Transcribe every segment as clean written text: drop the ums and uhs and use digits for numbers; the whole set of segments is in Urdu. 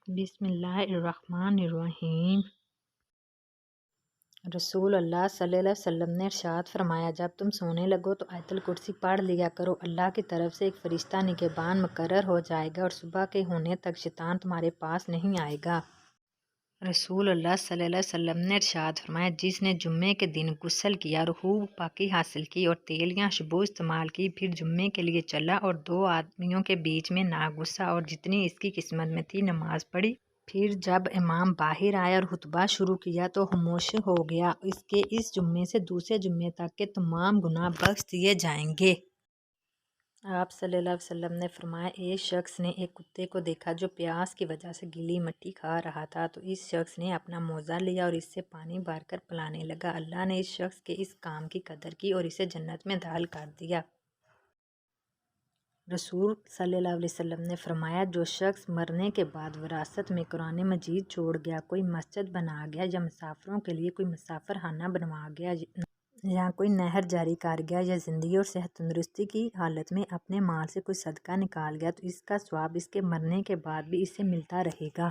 بسم اللہ الرحمن الرحیم۔ رسول اللہ صلی اللہ علیہ وسلم نے ارشاد فرمایا، جب تم سونے لگو تو آیت الکرسی پڑھ لیا کرو، اللہ کی طرف سے ایک فرشتہ نگہبان مقرر ہو جائے گا اور صبح کے ہونے تک شیطان تمہارے پاس نہیں آئے گا۔ رسول اللہ صلی اللہ علیہ وسلم نے ارشاد فرمایا، جس نے جمعے کے دن غسل کیا، روح پاکی حاصل کی اور تیل یا شبو استعمال کی، پھر جمعے کے لیے چلا اور دو آدمیوں کے بیچ میں نہ گھسا اور جتنی اس کی قسمت میں تھی نماز پڑھی، پھر جب امام باہر آیا اور خطبہ شروع کیا تو خاموش ہو گیا، اس کے اس جمعے سے دوسرے جمعے تک کے تمام گناہ بخش دیے جائیں گے۔ آپ صلی اللہ علیہ وسلم نے فرمایا، ایک شخص نے ایک کتے کو دیکھا جو پیاس کی وجہ سے گیلی مٹی کھا رہا تھا، تو اس شخص نے اپنا موزہ لیا اور اس سے پانی بھر کر پلانے لگا۔ اللہ نے اس شخص کے اس کام کی قدر کی اور اسے جنت میں داخل کر دیا۔ رسول صلی اللہ علیہ وسلم نے فرمایا، جو شخص مرنے کے بعد وراثت میں قرآن مجید چھوڑ گیا، کوئی مسجد بنا گیا یا مسافروں کے لیے کوئی مسافر خانہ بنوا گیا یا کوئی نہر جاری کر گیا یا زندگی اور صحت تندرستی کی حالت میں اپنے مال سے کوئی صدقہ نکال گیا، تو اس کا ثواب اس کے مرنے کے بعد بھی اسے ملتا رہے گا۔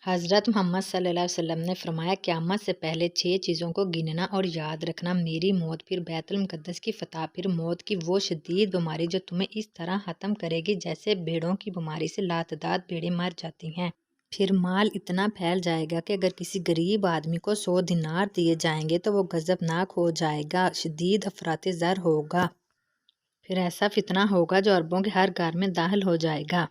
حضرت محمد صلی اللہ علیہ وسلم نے فرمایا، قیامت سے پہلے 6 چیزوں کو گننا اور یاد رکھنا: میری موت، پھر بیت المقدس کی فتح، پھر موت کی وہ شدید بیماری جو تمہیں اس طرح ختم کرے گی جیسے بھیڑوں کی بیماری سے لاتعداد بھیڑیں مر جاتی ہیں، پھر مال اتنا پھیل جائے گا کہ اگر کسی غریب آدمی کو 100 دینار دیے جائیں گے تو وہ غضبناک ہو جائے گا، شدید افراط زر ہوگا، پھر ایسا فتنہ ہوگا جو عربوں کے ہر گھر میں داخل ہو جائے گا۔